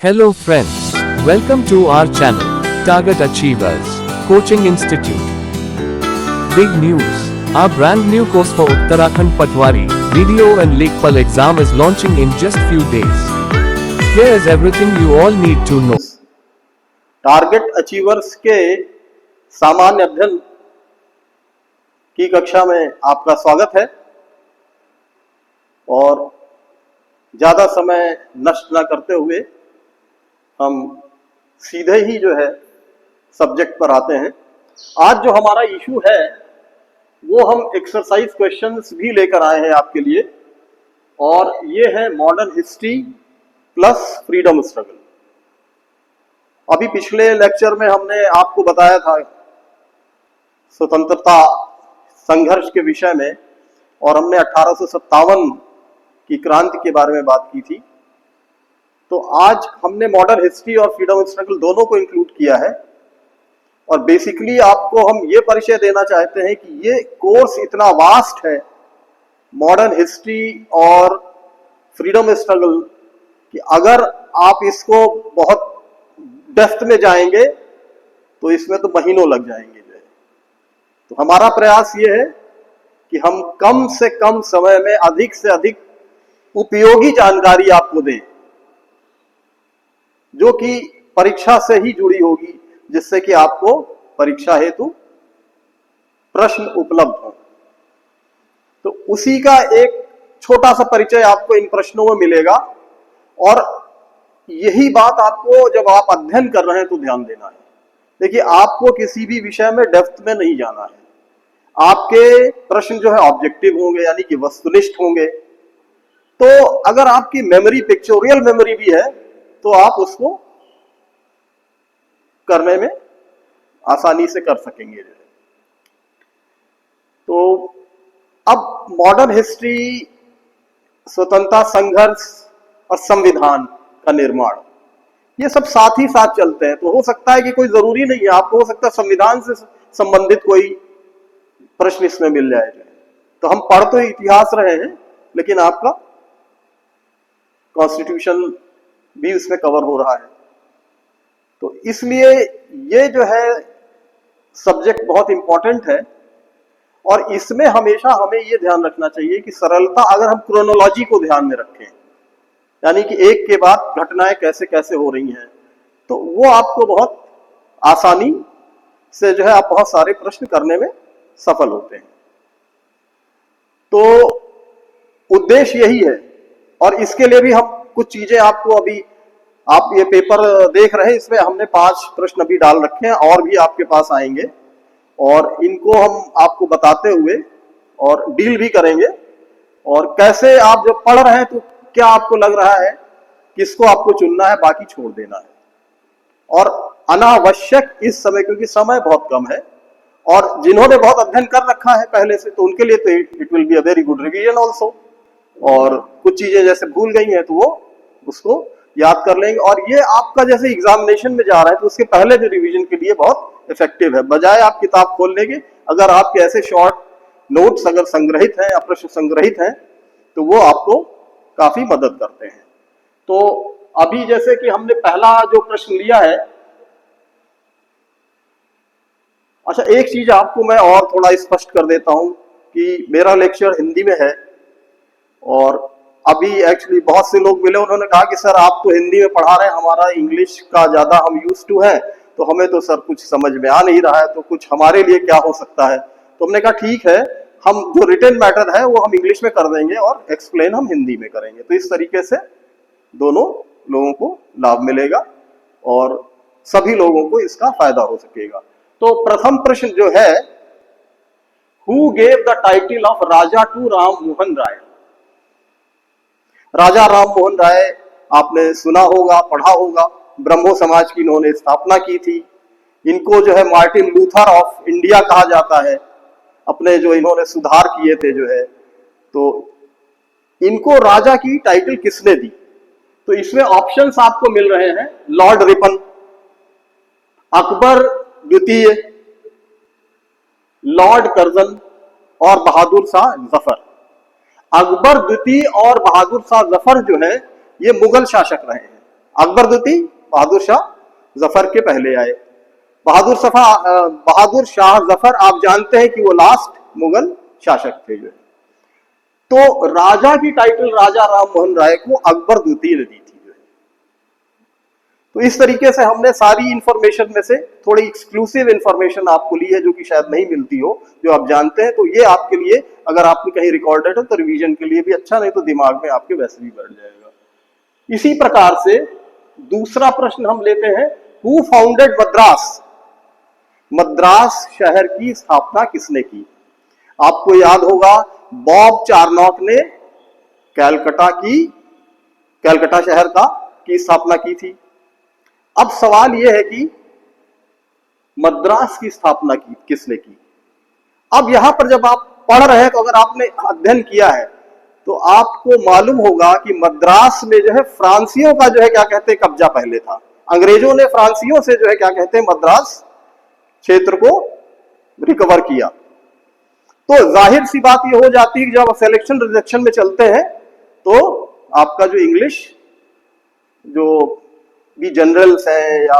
Hello friends, welcome to our channel, Target Achievers Coaching Institute. Big news, our brand new course for Uttarakhand Patwari Video and Lekpal exam is launching in just few days. Here is everything you all need to know. Target achievers के सामान्य अध्ययन की कक्षा में आपका स्वागत है और ज़्यादा समय नष्ट न करते हुए हम सीधे ही जो है सब्जेक्ट पर आते हैं। आज जो हमारा इशू है वो हम एक्सरसाइज क्वेश्चंस भी लेकर आए हैं आपके लिए और ये है modern history plus freedom struggle. अभी पिछले लेक्चर में हमने आपको बताया था स्वतंत्रता संघर्ष के विषय में और हमने 1857 की क्रांति के बारे में बात की थी। तो आज हमने मॉडर्न हिस्ट्री और फ्रीडम स्ट्रगल दोनों को इंक्लूड किया है और बेसिकली आपको हम ये परिचय देना चाहते हैं कि ये कोर्स इतना वास्ट है मॉडर्न हिस्ट्री और फ्रीडम स्ट्रगल कि अगर आप इसको बहुत डेप्थ में जाएंगे तो इसमें तो महीनों लग जाएंगे। तो हमारा प्रयास ये है कि हम कम से कम समय में अधिक से अधिक उपयोगी जानकारी आपको दें जो कि परीक्षा से ही जुड़ी होगी, जिससे कि आपको परीक्षा हेतु प्रश्न उपलब्ध हो। तो उसी का एक छोटा सा परिचय आपको इन प्रश्नों में मिलेगा और यही बात आपको जब आप अध्ययन कर रहे हैं तो ध्यान देना है। देखिए, आपको किसी भी विषय में डेप्थ में नहीं जाना है। आपके प्रश्न जो है ऑब्जेक्टिव होंगे, यानी कि वस्तुनिष्ठ होंगे। तो अगर आपकी मेमोरी पिक्चोरियल मेमोरी भी है तो आप उसको करने में आसानी से कर सकेंगे। तो अब मॉडर्न हिस्ट्री, स्वतंत्रता संघर्ष और संविधान का निर्माण, ये सब साथ ही साथ चलते हैं। तो हो सकता है कि कोई जरूरी नहीं है, आपको हो सकता है संविधान से संबंधित कोई प्रश्न इसमें मिल जाए। तो हम पढ़ तो इतिहास रहे हैं लेकिन आपका कॉन्स्टिट्यूशन भी उसमें कवर हो रहा है। तो इसलिए ये जो है सब्जेक्ट बहुत इंपॉर्टेंट है और इसमें हमेशा हमें ये ध्यान रखना चाहिए कि सरलता, अगर हम क्रोनोलॉजी को ध्यान में रखें, यानी कि एक के बाद घटनाएं कैसे कैसे हो रही हैं, तो वो आपको बहुत आसानी से जो है आप बहुत सारे प्रश्न करने में सफल होते हैं। तो उद्देश्य यही है और इसके लिए भी हम कुछ चीजें आपको, अभी आप ये पेपर देख रहे हैं इसमें हमने 5 प्रश्न अभी डाल रखे हैं और भी आपके पास आएंगे और इनको हम आपको बताते हुए और डील भी करेंगे और कैसे आप जब पढ़ रहे हैं तो क्या आपको लग रहा है किसको आपको चुनना है, बाकी छोड़ देना है। और अनावश्यक इस समय, क्योंकि समय बहुत कम है और जिन्होंने बहुत अध्ययन कर रखा है पहले से, तो उनके लिए तो it will be a very good revision also. और कुछ चीजें जैसे भूल गई हैं तो वो उसको याद कर लेंगे और ये आपका जैसे एग्जामिनेशन में जा रहा है तो उसके पहले जो रिवीजन के लिए बहुत इफेक्टिव है। बजाय आप किताब खोलने के, अगर आपके ऐसे शॉर्ट नोट्स अगर संग्रहित हैं या प्रश्न संग्रहित हैं तो वो आपको काफी मदद करते हैं। तो अभी जैसे कि हमने पहला जो प्रश्न लिया है, अच्छा एक चीज आपको मैं और थोड़ा स्पष्ट कर देता हूं कि मेरा लेक्चर हिंदी में है और अभी एक्चुअली बहुत से लोग मिले, उन्होंने कहा कि सर आप तो हिंदी में पढ़ा रहे हैं, हमारा इंग्लिश का ज्यादा हम यूज टू है, तो हमें तो सर कुछ समझ में आ नहीं रहा है, तो कुछ हमारे लिए क्या हो सकता है। तो हमने कहा ठीक है, हम जो रिटन मैटर है वो हम इंग्लिश में कर देंगे और एक्सप्लेन हम हिंदी में करेंगे। तो इस तरीके से दोनों लोगों को लाभ मिलेगा और सभी लोगों को इसका फायदा हो सकेगा। तो प्रथम प्रश्न जो है, who gave the title of Raja to Ram Mohan Roy. Raja Ram Mohan Roy आपने सुना होगा, पढ़ा होगा, ब्रह्मो समाज की इन्होंने स्थापना की थी। इनको जो है मार्टिन लूथर ऑफ इंडिया कहा जाता है, अपने जो इन्होंने सुधार किए थे जो है। तो इनको राजा की टाइटल किसने दी? तो इसमें ऑप्शंस आपको मिल रहे हैं, लॉर्ड रिपन, अकबर द्वितीय, लॉर्ड कर्जन और बहादुर शाह जफर। अकबर द्वितीय और बहादुर शाह जफर जो है ये मुगल शासक रहे हैं अकबर द्वितीय बहादुर शाह जफर के पहले आए। बहादुर शाह जफर आप जानते हैं कि वो लास्ट मुगल शासक थे जो है। तो राजा की टाइटल राजा राम मोहन राय को अकबर द्वितीय ने दी थी जो है। तो इस तरीके से हमने सारी इंफॉर्मेशन में से थोड़ी एक्सक्लूसिव इंफॉर्मेशन आपको ली है जो कि शायद नहीं मिलती हो, जो आप जानते हैं। तो ये आपके लिए अगर आपने कहीं रिकॉर्डेड है तो रिवीजन के लिए भी अच्छा, नहीं तो दिमाग में आपके वैसे भी बैठ जाएगा। इसी प्रकार से दूसरा प्रश्न हम लेते हैं, हु फाउंडेड मद्रास? मद्रास शहर की स्थापना किसने की? आपको याद होगा बॉब चार्नॉक ने कैलकटा शहर की स्थापना की थी। अब सवाल यह है कि मद्रास की स्थापना किसने की? अब यहां पर जब आप पढ़ रहे हैं तो अगर आपने अध्ययन किया है तो आपको मालूम होगा कि मद्रास में जो है फ्रांसियों का जो है क्या कहते हैं कब्जा पहले था। अंग्रेजों ने फ्रांसियों से जो है क्या कहते हैं मद्रास क्षेत्र को रिकवर किया। तो जाहिर सी बात ये हो जाती है कि जब सिलेक्शन रिजेक्शन में चलते हैं तो आपका जो इंग्लिश जो भी जनरल्स हैं या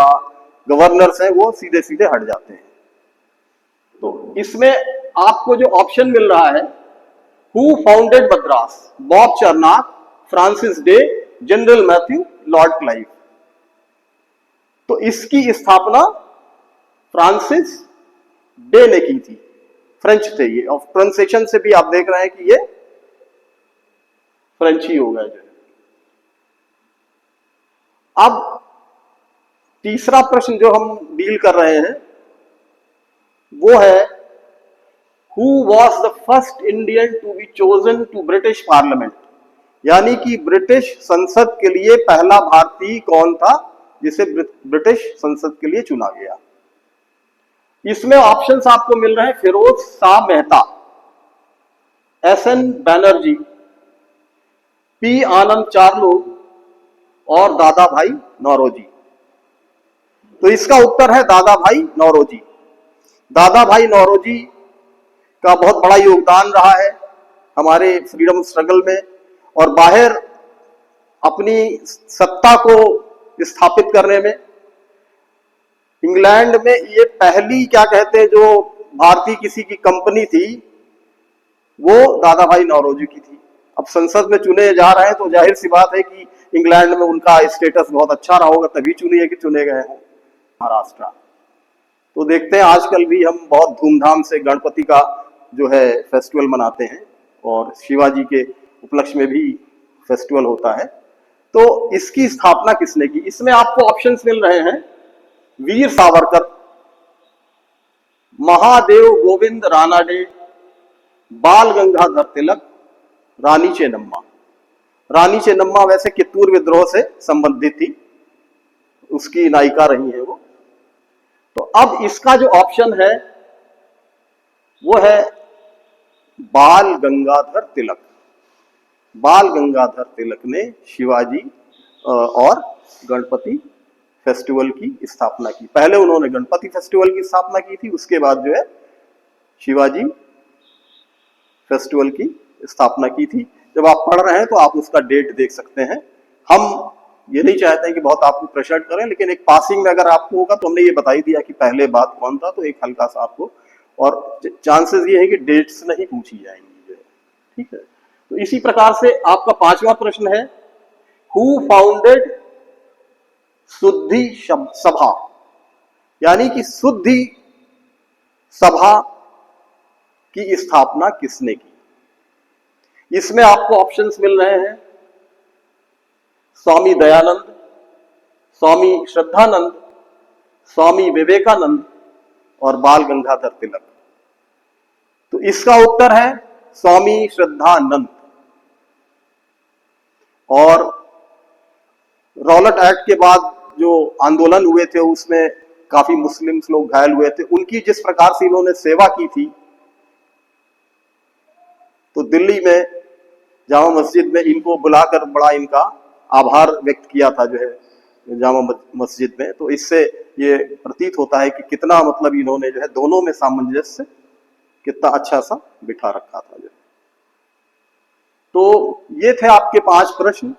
गवर्नर्स हैं वो सीधे सीधे हट जाते हैं। तो इसमें आपको जो ऑप्शन मिल रहा है, who founded Madras? Bob Charnock, Francis day, general Matthew, Lord Clive. तो इसकी स्थापना फ्रांसिस डे ने की थी। फ्रेंच थे ये, और प्रोनाउंसिएशन से भी आप देख रहे हैं कि ये फ्रेंच ही होगा जो। अब तीसरा प्रश्न जो हम डील कर रहे हैं वो है, who was the first Indian to be chosen to British parliament? यानी कि ब्रिटिश संसद के लिए पहला भारतीय कौन था जिसे ब्रिटिश संसद के लिए चुना गया? इसमें ऑप्शंस आपको मिल रहे हैं, फिरोज शाह मेहता, एस.एन. बैनर्जी, पी. आनंद चार्लो और दादा भाई नौरोजी। तो इसका उत्तर है दादा भाई नौरोजी। दादा भाई नौरोजी का बहुत बड़ा योगदान रहा है हमारे फ्रीडम स्ट्रगल में, और बाहर अपनी सत्ता को स्थापित करने में। इंग्लैंड में ये पहली क्या कहते हैं जो भारतीय किसी की कंपनी थी वो दादा भाई नौरोजी की थी। अब संसद में चुने जा रहे हैं तो जाहिर सी बात है कि इंग्लैंड में उनका स्टेटस बहुत अच्छा रहा होगा, तभी चुने गए हैं महाराष्ट्र। तो देखते हैं आजकल भी हम बहुत धूमधाम से गणपति का जो है फेस्टिवल मनाते हैं, और शिवाजी के उपलक्ष्य में भी फेस्टिवल होता है। तो इसकी स्थापना किसने की? इसमें आपको ऑप्शंस मिल रहे हैं, वीर सावरकर, महादेव गोविंद रानाडे, बाल गंगाधर तिलक, रानी चेन्नम्मा। रानी चेन्नम्मा वैसे कित्तूर विद्रोह से संबंधित थी, उसकी नायिका रही है वो। तो अब इसका जो ऑप्शन है वो है बाल गंगाधर तिलक। बाल गंगाधर तिलक ने शिवाजी और गणपति फेस्टिवल की स्थापना की। पहले उन्होंने गणपति फेस्टिवल की स्थापना की थी, उसके बाद जो है शिवाजी फेस्टिवल की स्थापना की थी। जब आप पढ़ रहे हैं तो आप उसका डेट देख सकते हैं। हम ये नहीं चाहते हैं कि बहुत आपको प्रेशर करें, लेकिन एक पासिंग में अगर आपको होगा तो हमने ये बता ही दिया कि पहले बात कौन था, तो एक हल्का सा आपको, और चांसेस ये है कि डेट्स नहीं पूछी जाएंगी, ठीक है। तो इसी प्रकार से आपका पांचवा प्रश्न है, हु फाउंडेड शुद्धि सभा? यानी कि शुद्धि सभा की स्थापना किसने की? इसमें आपको ऑप्शंस मिल रहे हैं, स्वामी दयानंद, स्वामी श्रद्धानंद, स्वामी विवेकानंद और बाल गंगाधर तिलक। तो इसका उत्तर है स्वामी श्रद्धानंद। और रॉलेट एक्ट के बाद जो आंदोलन हुए थे उसमें काफी मुस्लिम्स लोग घायल हुए थे, उनकी जिस प्रकार से इन्होंने सेवा की थी, तो दिल्ली में जामा मस्जिद में इनको बुलाकर बड़ा इनका आभार व्यक्त किया था जो है जामा मस्जिद में। तो इससे ये प्रतीत होता है कि कितना मतलब इन्होंने जो है दोनों में सामंजस्य कितना अच्छा सा बिठा रखा था जो। तो ये थे आपके 5 प्रश्न।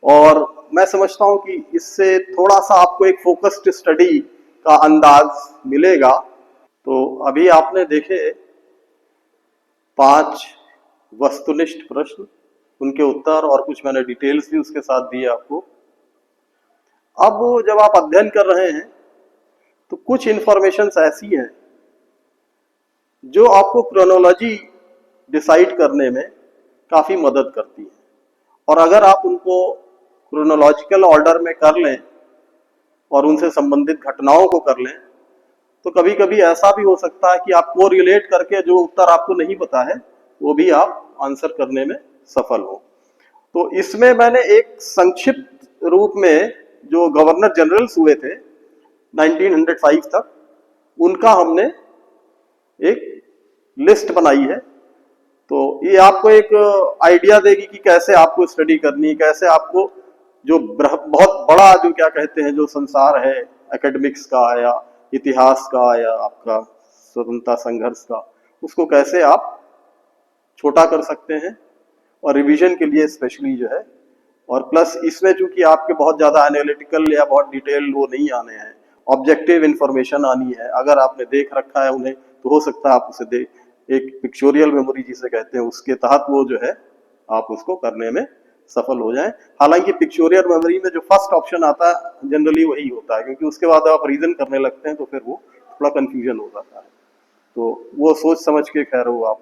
और मैं समझता हूं कि इससे थोड़ा सा आपको एक फोकस्ड स्टडी का अंदाज मिलेगा। तो अभी आपने देखे 5 वस्तुनिष्ठ प्रश्न, उनके उत्तर और कुछ मैंने डिटेल्स भी उसके साथ दिए आपको। अब जब आप अध्ययन कर रहे हैं तो कुछ इंफॉर्मेशंस ऐसी हैं जो आपको क्रोनोलॉजी डिसाइड करने में काफी मदद करती है, और अगर आप उनको क्रोनोलॉजिकल ऑर्डर में कर लें और उनसे संबंधित घटनाओं को कर लें तो कभी कभी ऐसा भी हो सकता है कि आपको रिलेट करके जो उत्तर आपको नहीं पता है वो भी आप आंसर करने में सफल हो। तो इसमें मैंने एक संक्षिप्त रूप में जो गवर्नर जनरल्स हुए थे 1905 तक, उनका हमने एक लिस्ट बनाई है। तो ये आपको एक आइडिया देगी कि कैसे आपको स्टडी करनी है, कैसे आपको जो बहुत बड़ा जो क्या कहते हैं जो संसार है एकेडमिक्स का या इतिहास का या आपका स्वतंत्रता संघर्ष का, उसको कैसे आप छोटा कर सकते हैं और रिवीजन के लिए स्पेशली जो है। और प्लस इसमें चूंकि आपके बहुत ज्यादा एनालिटिकल या बहुत डिटेल वो नहीं आने हैं, ऑब्जेक्टिव इंफॉर्मेशन आनी है। अगर आपने देख रखा है उन्हें तो हो सकता है आप उसे देख, एक पिक्चोरियल मेमोरी जिसे कहते हैं उसके तहत वो जो है आप उसको करने में सफल हो जाएं। हालांकि पिक्चोरियल मेमोरी में जो फर्स्ट ऑप्शन आता है जनरली वही होता है, क्योंकि उसके बाद आप रीजन करने लगते हैं तो फिर वो थोड़ा कंफ्यूजन हो जाता है। तो वो सोच समझ के, खैर वो आप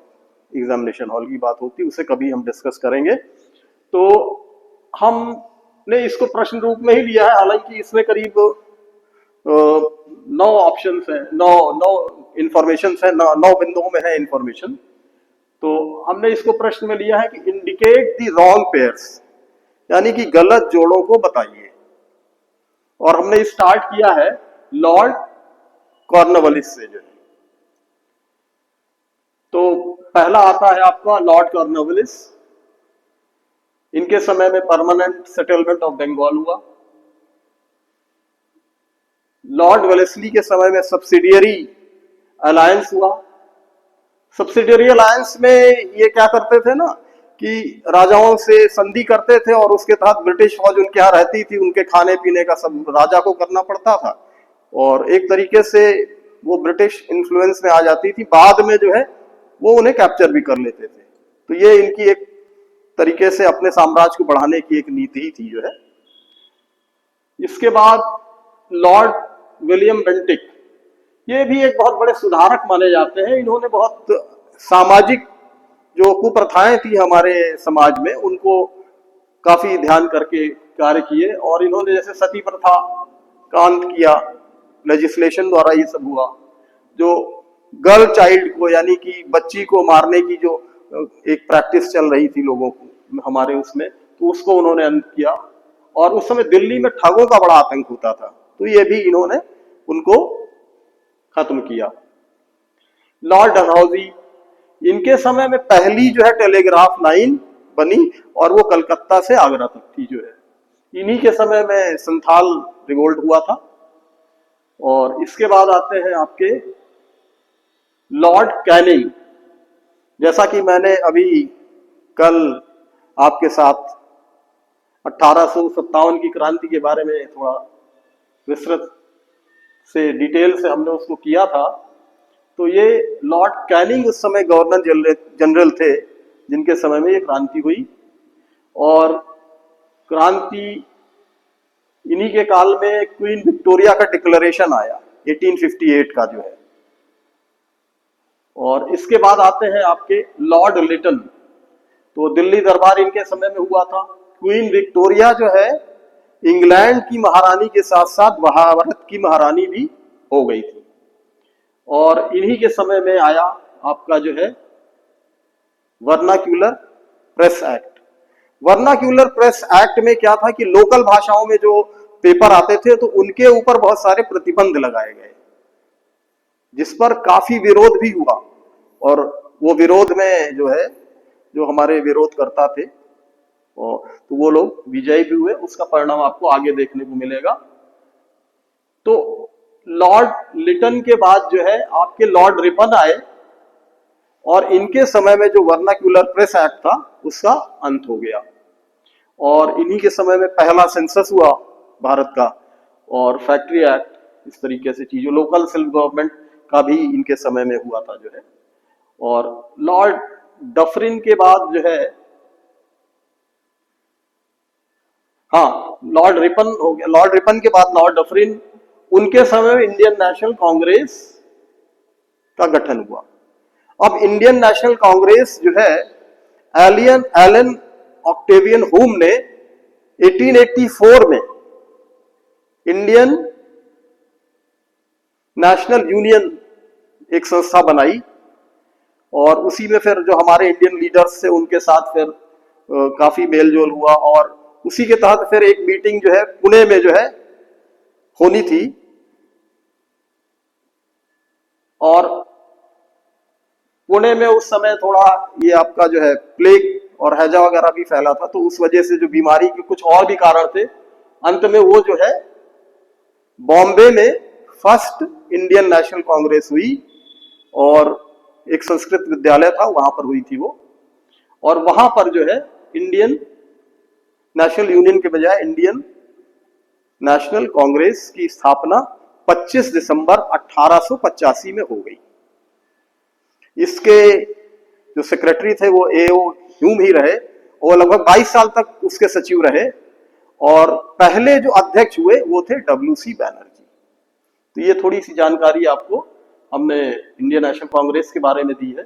एग्जामिनेशन हॉल की बात होती है, उसे कभी हम डिस्कस करेंगे। तो हमने इसको प्रश्न रूप में ही लिया है, हालांकि इसमें करीब 9 ऑप्शंस हैं, 9 इंफॉर्मेशन है, 9 बिंदुओं में है इंफॉर्मेशन। तो हमने इसको प्रश्न में लिया है कि इंडिकेट द रॉन्ग पेयर्स, यानी कि गलत जोड़ों को बताइए। और हमने स्टार्ट किया है लॉर्ड कॉर्नवालिस से जो है। तो पहला आता है आपका लॉर्ड कॉर्नवालिस। इनके समय में परमानेंट सेटलमेंट ऑफ बंगाल हुआ। लॉर्ड वेलेस्ली के समय में सब्सिडियरी अलायंस हुआ। सब्सिडियरी अलायंस में ये क्या करते थे ना कि राजाओं से संधि करते थे और उसके तहत ब्रिटिश फौज उनके यहाँ रहती थी, उनके खाने पीने का सब राजा को करना पड़ता था और एक तरीके से वो ब्रिटिश इन्फ्लुएंस में आ जाती थी। बाद में जो है वो उन्हें कैप्चर भी कर लेते थे। तो ये इनकी एक तरीके से अपने साम्राज्य को बढ़ाने की एक नीति ही थी जो है। इसके बाद लॉर्ड विलियम बेंटिक, ये भी एक बहुत बड़े सुधारक माने जाते हैं। इन्होंने बहुत सामाजिक जो कुप्रथाएं थी हमारे समाज में उनको काफी ध्यान करके कार्य किए, और इन्होंने जैसे सती प्रथा का अंत किया, लेजिस्लेशन द्वारा ये सब हुआ। जो गर्ल चाइल्ड को यानी कि बच्ची को मारने की जो एक प्रैक्टिस चल रही थी लोगों को हमारे उसमें, तो उसको उन्होंने अंत किया। और उस समय दिल्ली में ठगों का बड़ा आतंक होता था, तो ये भी इन्होंने उनको खत्म किया। लॉर्ड डलहौजी, इनके समय में पहली जो है टेलीग्राफ लाइन बनी और वो कलकत्ता से आगरा तक थी जो है। इन्हीं के समय में संथाल रिवोल्ट हुआ था। और इसके बाद आते हैं आपके लॉर्ड कैनिंग। जैसा कि मैंने अभी कल आपके साथ 1857 की क्रांति के बारे में थोड़ा विस्तृत से डिटेल से हमने उसको किया था, तो ये लॉर्ड कैनिंग उस समय गवर्नर जनरल थे जिनके समय में ये क्रांति हुई। और क्रांति इन्हीं के काल में क्वीन विक्टोरिया का डिक्लेरेशन आया 1858 का जो है। और इसके बाद आते हैं आपके लॉर्ड लिटन। तो दिल्ली दरबार इनके समय में हुआ था। क्वीन विक्टोरिया जो है इंग्लैंड की महारानी के साथ साथ भारत की महारानी भी हो गई थी। और इन्हीं के समय में आया आपका जो है vernacular press act. Vernacular press act में क्या था कि लोकल भाषाओं में जो पेपर आते थे तो उनके ऊपर बहुत सारे प्रतिबंध लगाए गए, जिस पर काफी विरोध भी हुआ। और वो विरोध में जो है जो हमारे विरोध करता थे तो वो लोग विजयी भी हुए। उसका परिणाम आपको आगे देखने को मिलेगा। तो लॉर्ड लिटन के बाद जो है आपके लॉर्ड रिपन आए और इनके समय में जो वर्नाक्यूलर प्रेस एक्ट था उसका अंत हो गया। और इन्हीं के समय में पहला सेंसस हुआ भारत का, और फैक्ट्री एक्ट, इस तरीके से चीजों, लोकल सेल्फ गवर्नमेंट का भी इनके समय में हुआ था जो है। और लॉर्ड डफरिन के बाद जो है, हाँ, लॉर्ड रिपन हो गया, लॉर्ड रिपन के बाद लॉर्ड डफरिन, उनके समय में इंडियन नेशनल कांग्रेस का गठन हुआ। अब इंडियन नेशनल कांग्रेस जो है, एलन ऑक्टेवियन हुम ने 1884 में इंडियन नेशनल यूनियन एक संस्था बनाई, और उसी में फिर जो हमारे इंडियन लीडर्स थे उनके साथ फिर काफी मेलजोल हुआ, और उसी के तहत फिर एक मीटिंग जो है पुणे में जो है होनी थी। और पुणे में उस समय थोड़ा ये आपका जो है प्लेग और हैजा वगैरह भी फैला था, तो उस वजह से जो बीमारी के कुछ और भी कारण थे, अंत में वो जो है बॉम्बे में फर्स्ट इंडियन नेशनल कांग्रेस हुई, और एक संस्कृत विद्यालय था वहां पर हुई थी वो, और वहां पर जो है इंडियन नेशनल यूनियन के बजाय इंडियन नेशनल कांग्रेस की स्थापना 25 दिसंबर 1885 में हो गई। इसके जो सेक्रेटरी थे वो एओ ह्यूम ही रहे, और लगभग 22 साल तक उसके सचिव रहे, और पहले जो अध्यक्ष हुए वो थे डब्ल्यूसी बैनर्जी। तो ये थोड़ी सी जानकारी आपको हमने इंडियन नेशनल कांग्रेस के बारे में दी है।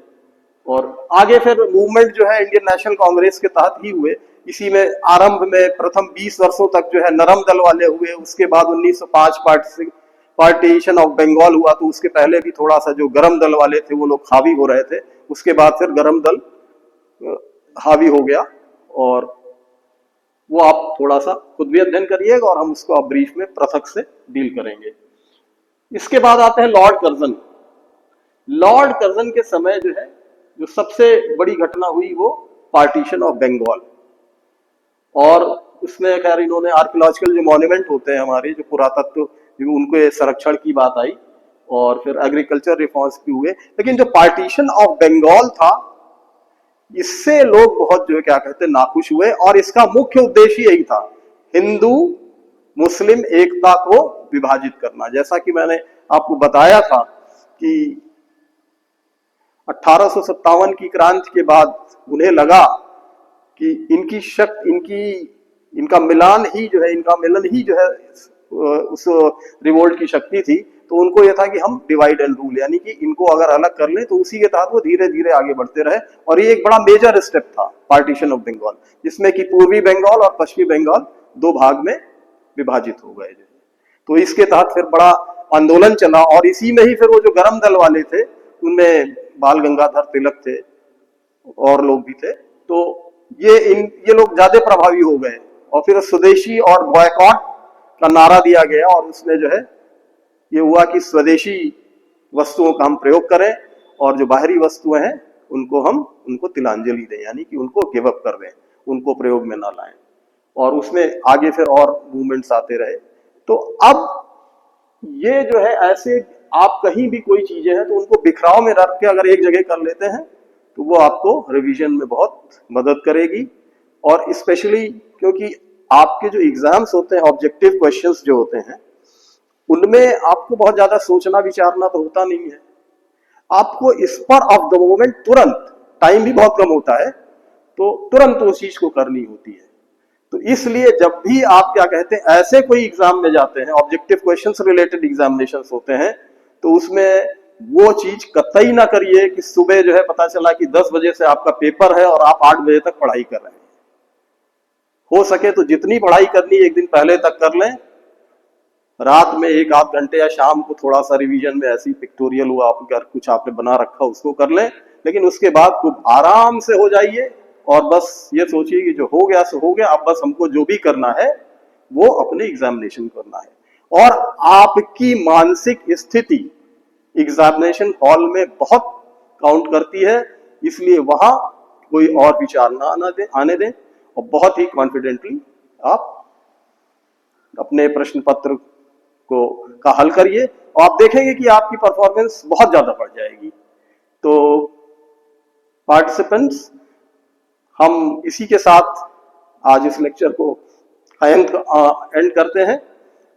और आगे फिर मूवमेंट जो है इंडियन नेशनल कांग्रेस के तहत ही हुए। इसी में आरंभ में प्रथम 20 वर्षों तक जो है नरम दल वाले हुए, उसके बाद 1905 पार्टीशन ऑफ बंगाल हुआ, तो उसके पहले भी थोड़ा सा जो गरम दल वाले थे वो लोग हावी हो रहे थे, उसके बाद फिर गरम दल हावी हो गया, और वो आप थोड़ा सा खुद भी अध्ययन करिएगा, और हम उसको आप ब्रीफ में पृथक से डील करेंगे। इसके बाद आते हैं लॉर्ड कर्जन। लॉर्ड कर्जन के समय जो है जो सबसे बड़ी घटना हुई वो पार्टीशन ऑफ बंगाल, और उसमें खैर इन्होंने आर्कियोलॉजिकल जो मॉन्यूमेंट होते हैं हमारे, जो पुरातत्व, उनको संरक्षण की बात आई, और फिर एग्रीकल्चर रिफॉर्म्स भी हुए। लेकिन जो पार्टीशन ऑफ बंगाल था, इससे लोग बहुत जो है क्या कहते हैं नाखुश हुए, और इसका मुख्य उद्देश्य यही था, हिंदू मुस्लिम एकता को विभाजित करना। जैसा कि मैंने आपको बताया था कि 1857 की क्रांति के बाद उन्हें लगा कि इनका मिलान ही जो है, इनका मिलन ही जो है उस रिवोल्ट की शक्ति थी। तो उनको यह था कि हम डिवाइड एंड रूल, यानी कि इनको अगर अलग कर लें तो उसी के तहत वो धीरे धीरे आगे बढ़ते रहे। और ये एक बड़ा मेजर स्टेप था पार्टीशन ऑफ बंगाल, जिसमें कि पूर्वी बंगाल और पश्चिमी बंगाल दो भाग में विभाजित हो गए। तो इसके तहत फिर बड़ा आंदोलन चला, और इसी में ही फिर वो जो गरम दल वाले थे उनमें बाल गंगाधर तिलक थे और लोग भी थे, तो ये लोग ज्यादा प्रभावी हो गए। और फिर स्वदेशी और बॉयकॉट का नारा दिया गया, और उसमें जो है ये हुआ कि स्वदेशी वस्तुओं का हम प्रयोग करें, और जो बाहरी वस्तुएं हैं उनको तिलांजलि दें, यानी कि उनको गिव अप कर दें, उनको प्रयोग में ना लाएं। और उसमें आगे फिर और मूवमेंट्स आते रहे। तो अब ये जो है ऐसे आप कहीं भी कोई चीजें हैं तो उनको बिखराव में रख के अगर एक जगह कर लेते हैं तो वो आपको रिवीजन में बहुत मदद करेगी। और स्पेशली क्योंकि आपके जो एग्जाम्स होते हैं, ऑब्जेक्टिव क्वेश्चंस जो होते हैं, उनमें आपको बहुत ज्यादा सोचना विचारना तो होता नहीं है। आपको स्पर ऑफ द मोमेंट, तुरंत, टाइम भी बहुत कम होता है, तो तुरंत उस चीज को करनी होती है। तो इसलिए जब भी आप क्या कहते हैं ऐसे कोई एग्जाम में जाते हैं, ऑब्जेक्टिव क्वेश्चंस रिलेटेड एग्जामिनेशंस होते हैं, तो उसमें वो चीज कतई ना करिए कि सुबह जो है पता चला कि 10 बजे से आपका पेपर है और आप 8 बजे तक पढ़ाई कर रहे हैं। हो सके तो जितनी पढ़ाई करनी एक दिन पहले तक कर लें, रात में 1-8 घंटे या शाम को थोड़ा सा रिवीजन में ऐसी पिक्टोरियल हुआ अगर कुछ आपने बना रखा उसको कर लें, लेकिन उसके बाद खूब आराम से हो जाइए और बस ये सोचिए कि जो हो गया सो हो गया। अब बस हमको जो भी करना है वो अपने एग्जामिनेशन करना है। और आपकी मानसिक स्थिति एग्जामिनेशन हॉल में बहुत काउंट करती है, इसलिए वहां कोई और विचार ना आने दें और बहुत ही कॉन्फिडेंटली आप अपने प्रश्न पत्र का हल करिए, और आप देखेंगे कि आपकी परफॉर्मेंस बहुत ज्यादा बढ़ जाएगी। तो पार्टिसिपेंट्स, हम इसी के साथ आज इस लेक्चर को एंड करते हैं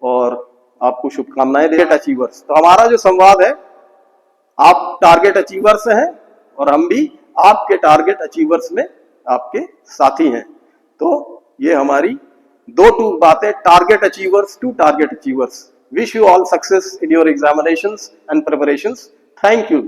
और आपको शुभकामनाएं टारगेट अचीवर्स। तो हमारा जो संवाद है, आप टारगेट अचीवर्स हैं और हम भी आपके टारगेट अचीवर्स में आपके साथी हैं। तो ये हमारी दो बातें, target achievers to target achievers. Wish you all success in your examinations and preparations. Thank you.